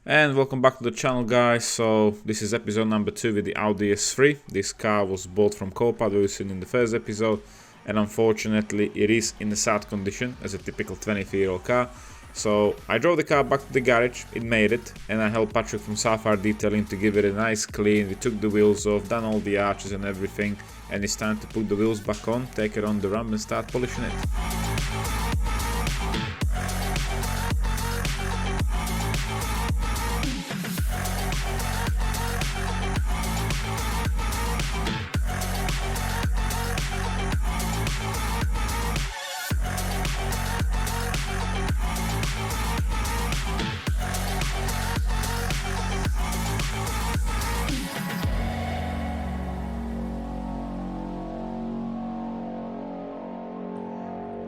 And welcome back to the channel, guys. So this is episode number 2 with the Audi S3. This car was bought from Copa, we've seen in the first episode, and unfortunately it is in a sad condition as a typical 23-year-old car. So I drove the car back to the garage, it made it, and I helped Patrick from Saphire Detailing to give it a nice clean. We took the wheels off, done all the arches and everything, and it's time to put the wheels back on, take it on the ramp and start polishing it.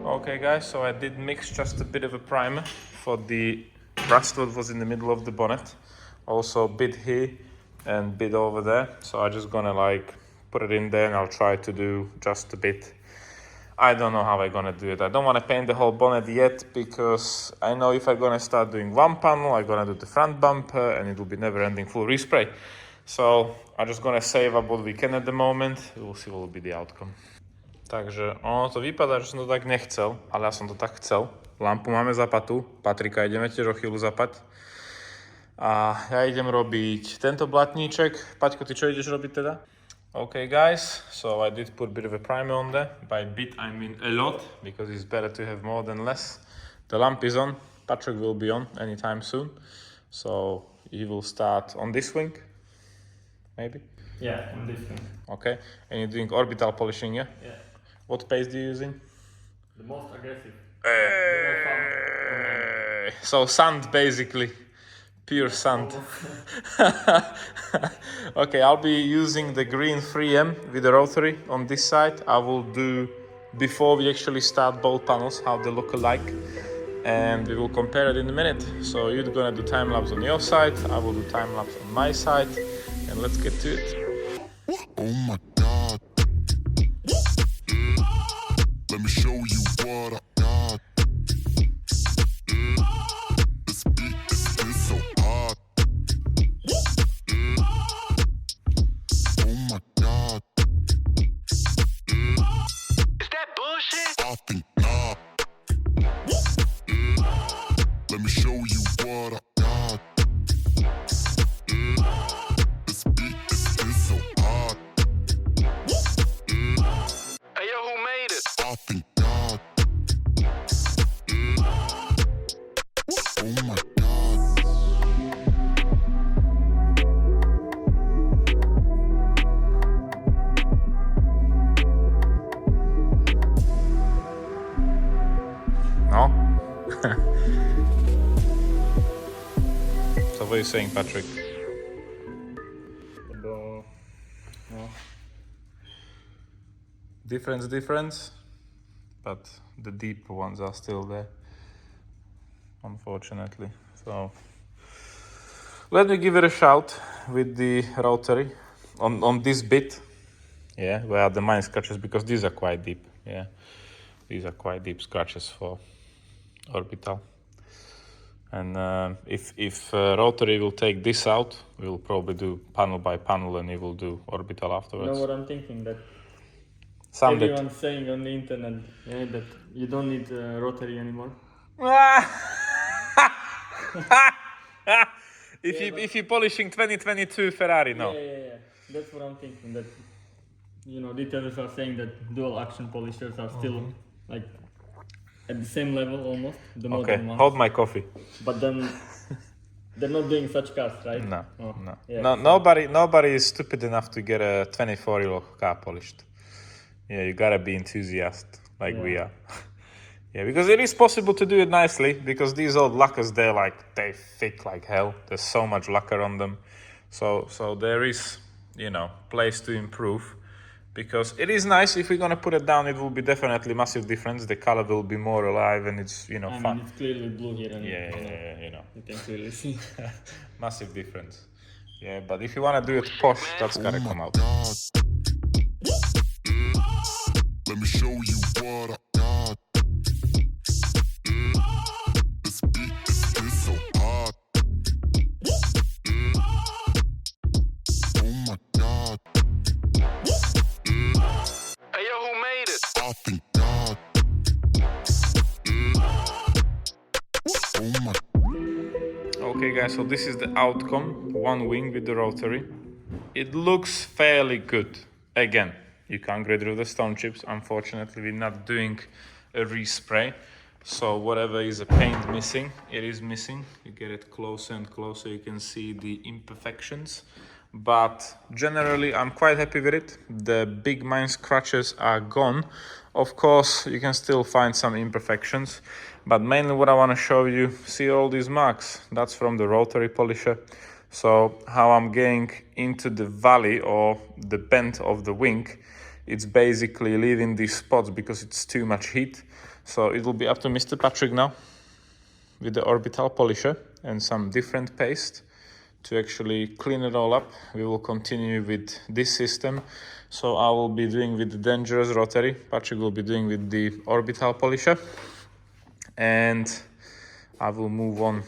Okay guys, so I did mix just a bit of a primer for the rust that was in the middle of the bonnet. Also a bit here and bit over there. So I'm just gonna put it in there and I'll try to do just a bit. I don't know how I'm gonna do it. I don't wanna paint the whole bonnet yet because I know if I'm gonna start doing one panel, I'm gonna do the front bumper and it will be never ending full respray. So I'm just gonna save up what we can at the moment. We'll see what will be the outcome. Takže ono to vypadá, že som to tak nechcel, ale ja som to tak chcel. Lampu máme zapatú, Patrika ideme tiež o chvíľu zapať. A ja idem robiť tento blatníček. Paťko, ty čo ideš robiť teda? Okay guys, so I did put a bit of a primer on there. By bit I mean a lot, because it's better to have more than less. The lamp is on, Patrick will be on anytime soon. So he will start on this wing, maybe? Yeah, on this wing. Okay, and you're doing orbital polishing, yeah? Yeah. What paste do you using? The most aggressive. So sand basically, pure sand. Okay, I'll be using the green 3M with the rotary on this side. I will do, before we actually start both panels, how they look alike. And we will compare it in a minute. So you're gonna do time lapse on your side, I will do time lapse on my side, and let's get to it. Oh my God. Let me show you what I got. This beat is so hot. Oh my God. Is that bullshit? I think not. Let me show you what I got. This beat is so hot. Hey yo, who made it? I think God. Oh my God. No? So what are you saying, Patrick? No. Difference, but the deep ones are still there, unfortunately. So let me give it a shout with the rotary on this bit, yeah, where the mine scratches, because these are quite deep, yeah, these are quite deep scratches for orbital. And if rotary will take this out, we'll probably do panel by panel and he will do orbital You afterwards. know what I'm thinking? That Sounded. everyone's saying on the internet, yeah, that you don't need rotary anymore. If you're polishing 2022 Ferrari, no. Yeah. That's what I'm thinking. That detailers are saying that dual action polishers are still like at the same level almost. The Okay, modern ones. hold my coffee. But then they're not doing such cars, right? No, Oh, no. yeah. No, nobody is stupid enough to get a 24-year-old car polished. Yeah, you gotta be enthusiast like we are. Yeah, because it is possible to do it nicely, because these old lacquers, they thick like hell. There's so much lacquer on them. So there is, place to improve. Because it is nice, if we're gonna put it down, it will be definitely massive difference. The color will be more alive and it's, I fun. mean, it's clearly blue here, and Yeah. you can clearly see. Massive difference. Yeah, but if you wanna do it posh, that's gotta come out. God. Let me show you what I got. This beat is so hot. Okay guys, so this is the outcome, one wing with the rotary. It looks fairly good. Again, you can't get rid of the stone chips. Unfortunately, we're not doing a respray. So whatever is a paint missing, it is missing. You get it closer and closer, you can see the imperfections. But generally, I'm quite happy with it. The big mine scratches are gone. Of course, you can still find some imperfections. But mainly what I want to show you, see all these marks? That's from the rotary polisher. So how I'm getting into the valley or the bend of the wing, it's basically leaving these spots because it's too much heat. So it will be up to Mr. Patrick now with the orbital polisher and some different paste to actually clean it all up. We will continue with this system. So I will be doing with the dangerous rotary, Patrick will be doing with the orbital polisher, and I will move on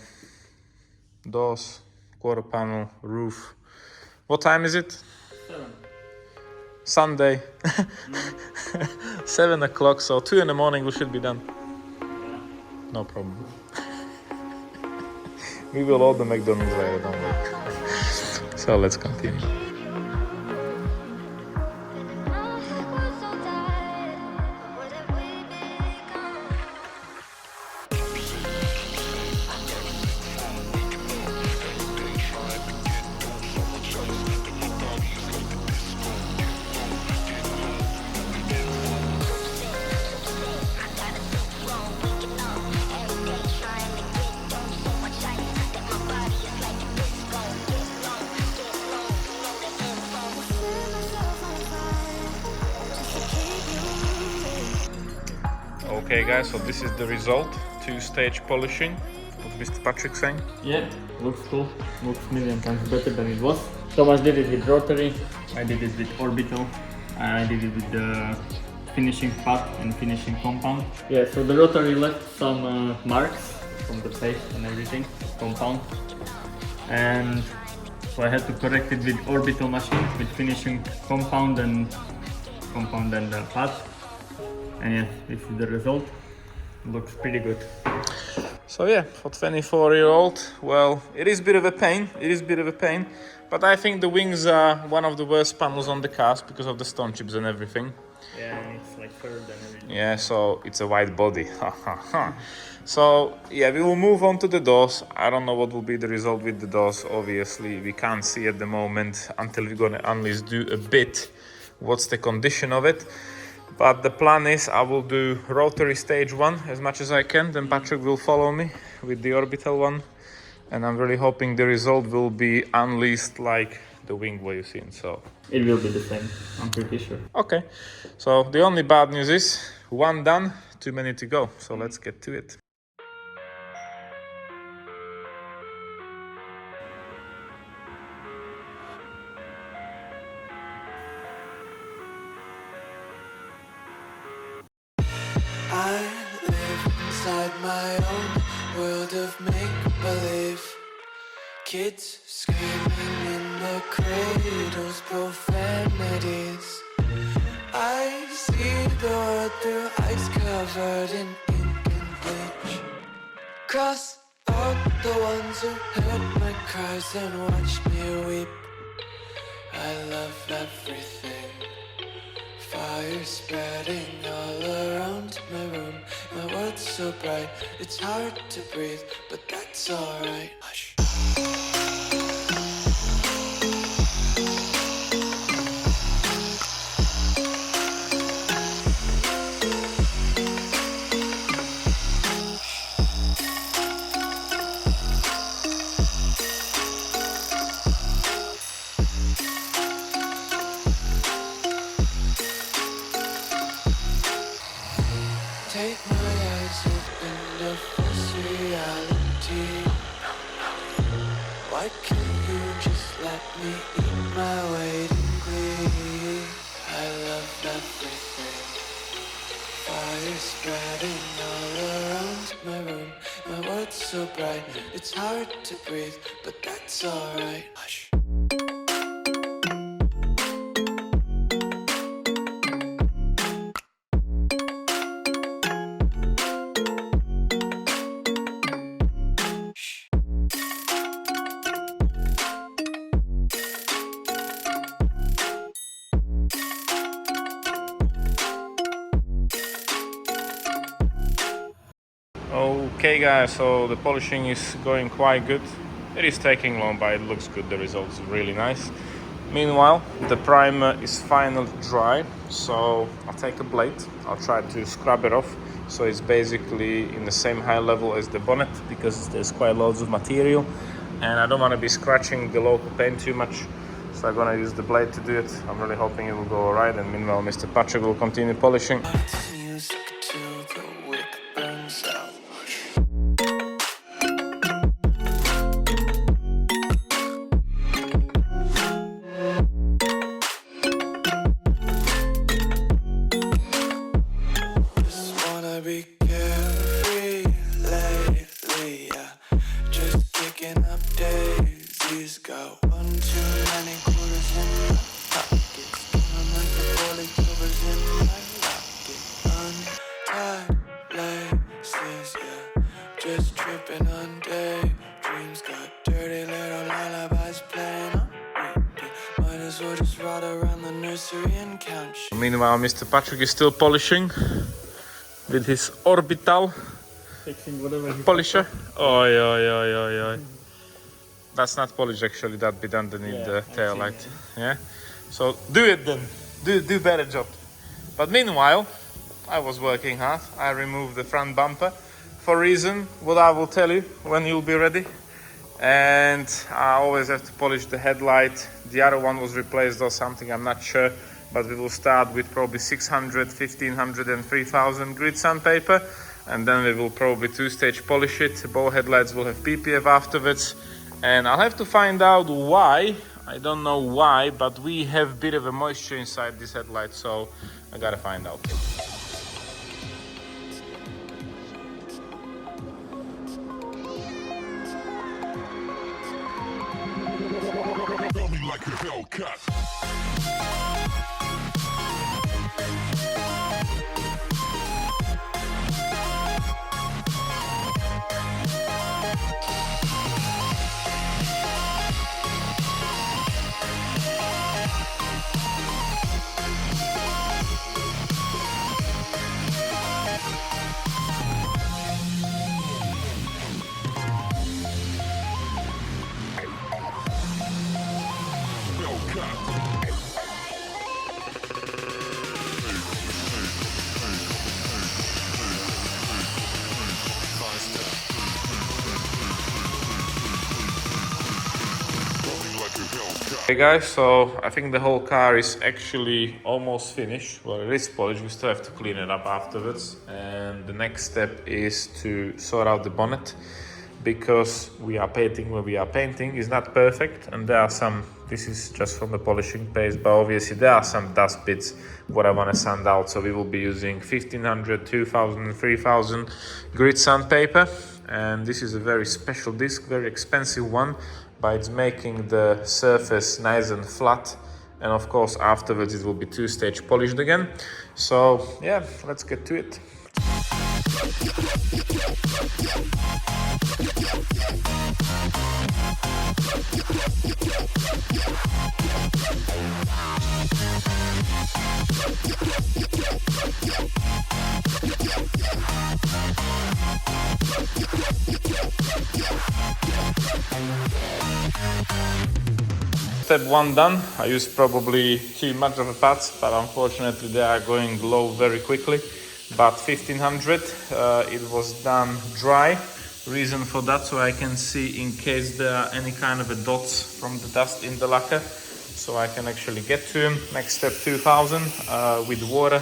doors, quarter panel, roof. What time is it? 7. Sunday. 7 o'clock, so 2 in the morning we should be done. No problem. We will order McDonald's later, don't we? So let's continue. Okay guys, so this is the result. 2-stage polishing. What's Mr. Patrick saying? Yeah, looks cool. Looks million times better than it was. Thomas did it with rotary, I did it with orbital, I did it with the finishing pad and finishing compound. Yeah, so the rotary left some marks from the paste and everything, compound. And so I had to correct it with orbital machine, with finishing compound and the pad. And yeah, this is the result. Looks pretty good. So yeah, for 24-year-old, well, it is a bit of a pain. But I think the wings are one of the worst panels on the cars because of the stone chips and everything. Yeah, and it's like furred and everything. Yeah, so it's a white body. So yeah, we will move on to the doors. I don't know what will be the result with the doors. Obviously, we can't see at the moment until we're gonna at least do a bit what's the condition of it. But the plan is I will do rotary stage 1 as much as I can, then Patrick will follow me with the orbital one. And I'm really hoping the result will be unleashed like the wing what you've seen, so. It will be the same, I'm pretty sure. Okay, so the only bad news is 1 done, too many to go. So let's get to it. I live inside my own world of make-believe. Kids screaming in the cradles, profanities. I see the world through ice covered in ink and bleach. Cross out the ones who heard my cries and watched me weep. I love everything. Fire spreading all around my room. My world's so bright, it's hard to breathe, but that's alright. Hush. Take my eyes open to false reality. Why can't you just let me eat my weight in glee? I love everything. Fire spreading all around my room. My world's so bright, it's hard to breathe, but that's alright. Hush. Okay guys, so the polishing is going quite good. It is taking long, but it looks good. The results are really nice. Meanwhile, the primer is finally dry, so I'll take a blade. I'll try to scrub it off, so it's basically in the same high level as the bonnet, because there's quite loads of material, and I don't want to be scratching the local paint too much, so I'm gonna use the blade to do it. I'm really hoping it will go alright, and meanwhile Mr. Patrick will continue polishing. Music till the wick burns out. Just wanna be carefree lately, yeah. Just kicking up daisies. Got 1 too many quarters in my pockets. Feeling like the 40 covers in my locket. Untied laces, yeah. Just tripping on daydreams. Got dirty little lullabies playing on repeat. Might as well just ride around the nursery and count sheep. Meanwhile, Mr. Patrick is still polishing with his orbital Fixing whatever he polisher. Oi, oi, oi, oi, oi. That's not polished actually, that bit underneath the tail light. Yeah? So do it then. Do better job. But meanwhile, I was working hard. I removed the front bumper for a reason, what I will tell you when you'll be ready. And I always have to polish the headlight. The other one was replaced or something, I'm not sure. But we will start with probably 600, 1500 and 3000 grit sandpaper. And then we will probably 2-stage polish it. Both headlights will have PPF afterwards. And I'll have to find out why. I don't know why, but we have a bit of a moisture inside this headlight, so I gotta find out. Feel me like a Hellcat. Hey guys, so I think the whole car is actually almost finished. Well, it is polished, we still have to clean it up afterwards. And the next step is to sort out the bonnet, because we are painting where we are painting. It's not perfect, and there are some, this is just from the polishing paste, but obviously there are some dust bits what I want to sand out. So we will be using 1500, 2000, 3000 grit sandpaper. And this is a very special disc, very expensive one, but it's making the surface nice and flat, and of course afterwards it will be 2-stage polished again. So yeah, let's get to it. Step 1 done. I used probably too much of a pads, but unfortunately they are going low very quickly. But 1500, it was done dry. Reason for that, so I can see in case there are any kind of dots from the dust in the lacquer, so I can actually get to them. Next step 2000 with water,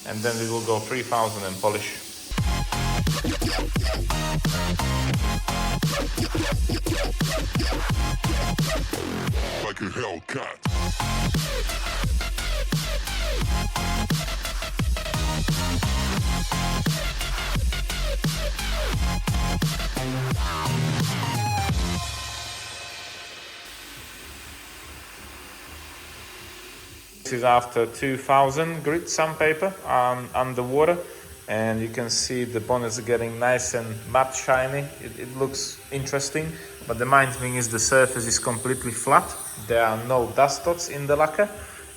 and then we will go 3000 and polish. Like a Hellcat. This is after 2000 grit sandpaper underwater, and you can see the bonnet's getting nice and matte shiny. It looks interesting, but the main thing is the surface is completely flat. There are no dust dots in the lacquer,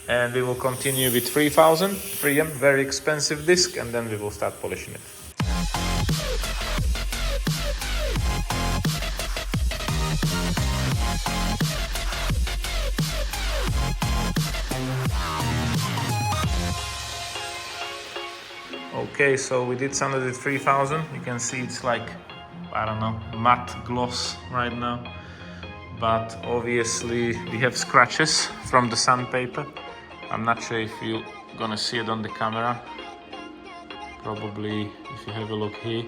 and we will continue with 3000 3M, very expensive disc, and then we will start polishing it. Okay, so we did sand it 3000. You can see it's like, I don't know, matte gloss right now. But obviously we have scratches from the sandpaper. I'm not sure if you're gonna see it on the camera. Probably if you have a look here,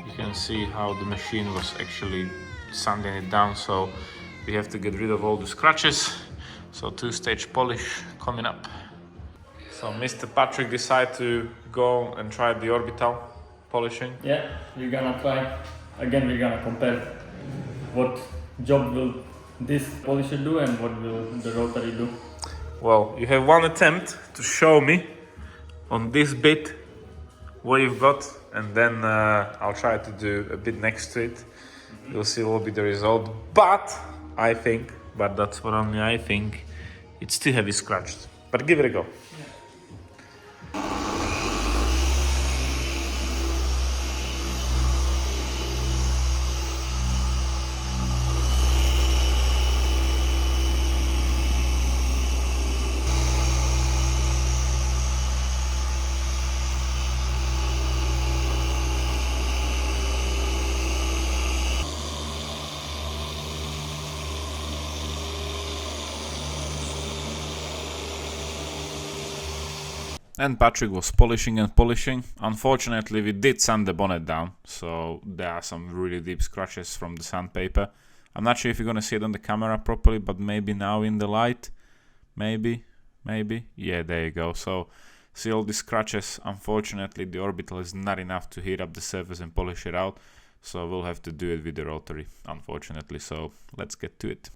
you can see how the machine was actually sanding it down. So we have to get rid of all the scratches. So two-stage polish coming up. So Mr. Patrick decided to go and try the orbital polishing. Yeah, we're gonna try. Again, we're gonna compare what job will this polisher do and what will the rotary do. Well, you have one attempt to show me on this bit what you've got, and then I'll try to do a bit next to it. You'll see what will be the result. But I think, but that's what only I think, it's too heavy scratched. But give it a go. And Patrick was polishing and polishing. Unfortunately, we did sand the bonnet down, so there are some really deep scratches from the sandpaper. I'm not sure if you're gonna see it on the camera properly, but maybe now in the light. Maybe. Yeah, there you go. So, see all these scratches. Unfortunately, the orbital is not enough to heat up the surface and polish it out. So we'll have to do it with the rotary, unfortunately. So, let's get to it.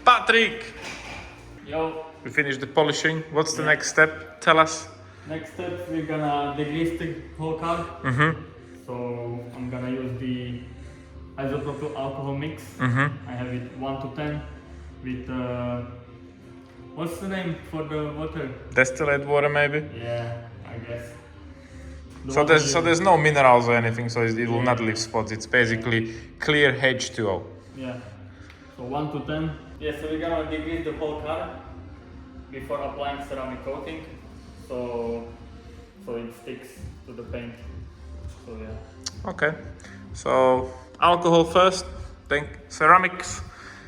Patrick! Yo, We finished the polishing. What's the next step? Tell us. next step we're gonna degrease the whole car. So I'm gonna use the isopropyl alcohol mix. I have it 1 to 10 with what's the name for the water? Distillate water, maybe? Yeah, I guess. So there's no minerals or anything, so it will not leave spots. It's basically clear H2O. Yeah. So 1 to 10. Yeah, so we're gonna degrease the whole car before applying ceramic coating, so it sticks to the paint. So yeah. Okay. So alcohol first, then ceramics,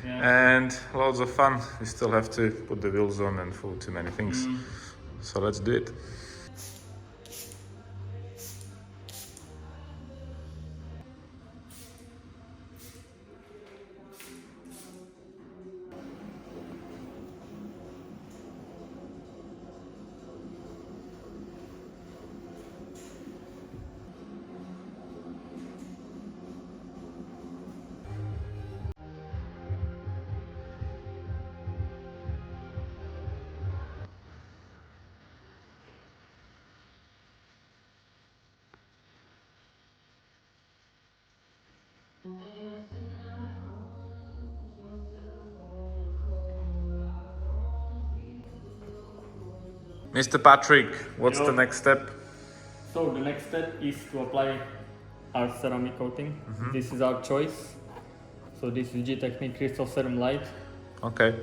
and loads of fun. We still have to put the wheels on and fool too many things. So let's do it. Mr. Patrick, what's Yo. the next step? So the next step is to apply our ceramic coating. This is our choice. So this is G-Technique Crystal Serum Light. Okay.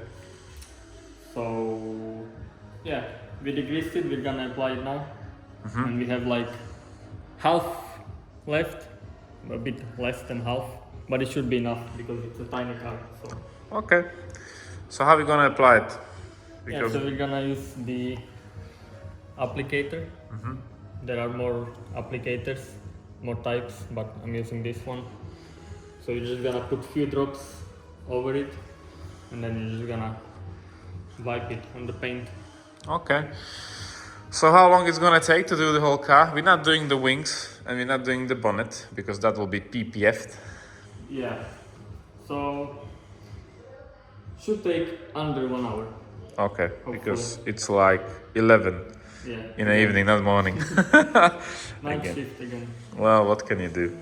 So yeah, we degreased it, we're gonna apply it now. And we have like half left, a bit less than half, but it should be enough because it's a tiny car. So Okay. So how are we gonna apply it? yeah, so we're gonna use the applicator. There are more applicators, more types, but I'm using this one. So you're just gonna put few drops over it, and then you're just gonna wipe it on the paint. Okay. So how long it's gonna take to do the whole car? We're not doing the wings and we're not doing the bonnet because that will be PPF'd. Yeah. So should take under 1 hour. Okay, because it's like 11 Yeah. in the evening, not morning. Night again. shift again. Well, what can you do?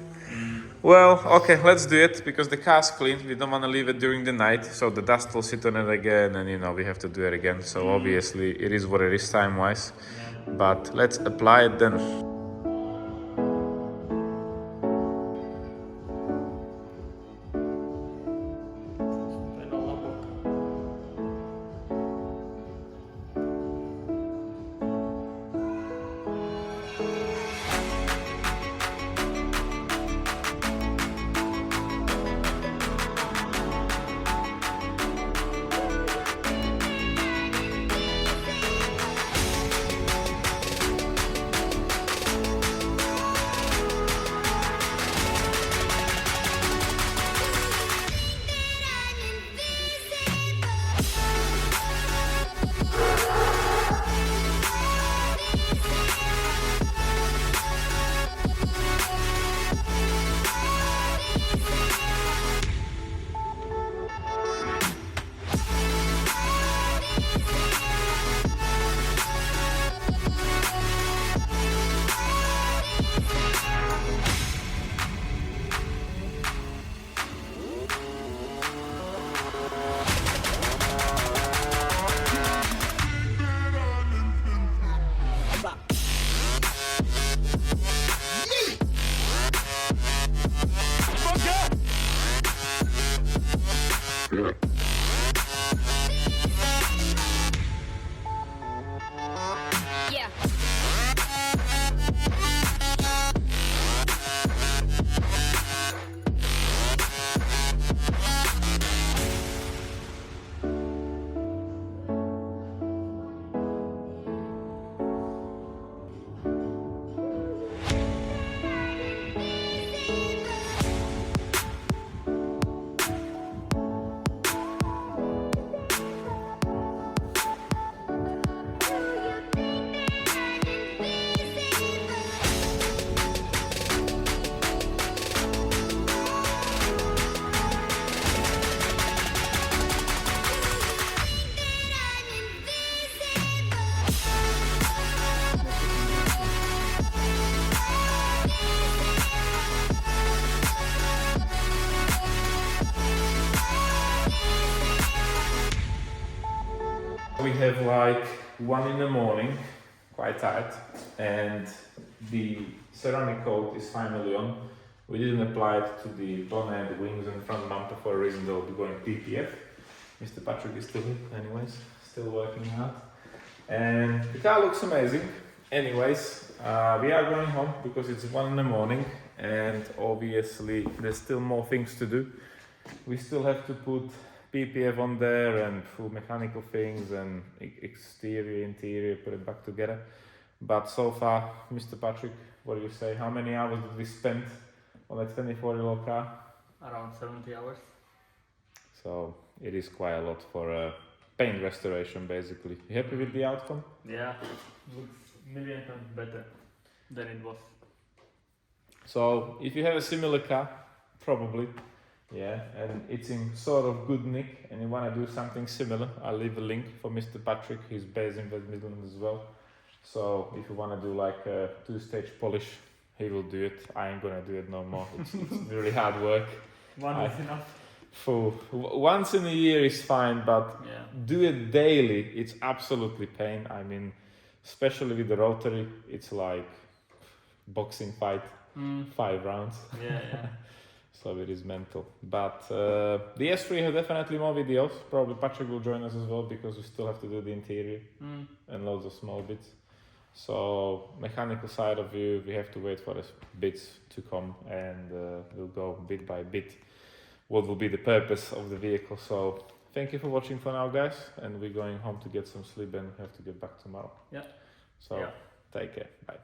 Well, okay, let's do it because the car's clean. We don't want to leave it during the night, so the dust will sit on it again, and you know we have to do it again. So obviously, it is what it is time-wise. But let's apply it then. Yeah. We have like 1 in the morning, quite tight, and the ceramic coat is finally on. We didn't apply it to the bonnet, the wings and front bumper for a reason. They'll be going PPF. Mr. Patrick is still here, anyways, still working hard. And the car looks amazing. Anyways, we are going home because it's 1 in the morning and obviously there's still more things to do. We still have to put PPF on there and full mechanical things and exterior, interior, put it back together. But so far, Mr. Patrick, what do you say? How many hours did we spend on a 24-year-old car? Around 70 hours. So it is quite a lot for a paint restoration, basically. You happy with the outcome? Yeah, looks million times better than it was. So if you have a similar car, probably, yeah, and it's in sort of good nick and you want to do something similar, I'll leave a link for Mr. Patrick. He's based in West Midlands as well. So if you want to do like a 2-stage polish, he will do it. I ain't gonna do it no more. It's really hard work. One is enough. Once in a year is fine, but Yeah. do it daily. It's absolutely pain. I mean, especially with the rotary, it's like boxing fight, 5 rounds. Yeah. So it is mental. But the S3 has definitely more videos. Probably Patrick will join us as well because we still have to do the interior and loads of small bits. So mechanical side of you, we have to wait for the bits to come, and we'll go bit by bit what will be the purpose of the vehicle. So thank you for watching for now, guys, and we're going home to get some sleep and have to get back tomorrow. Yeah. So Yeah. take care. Bye.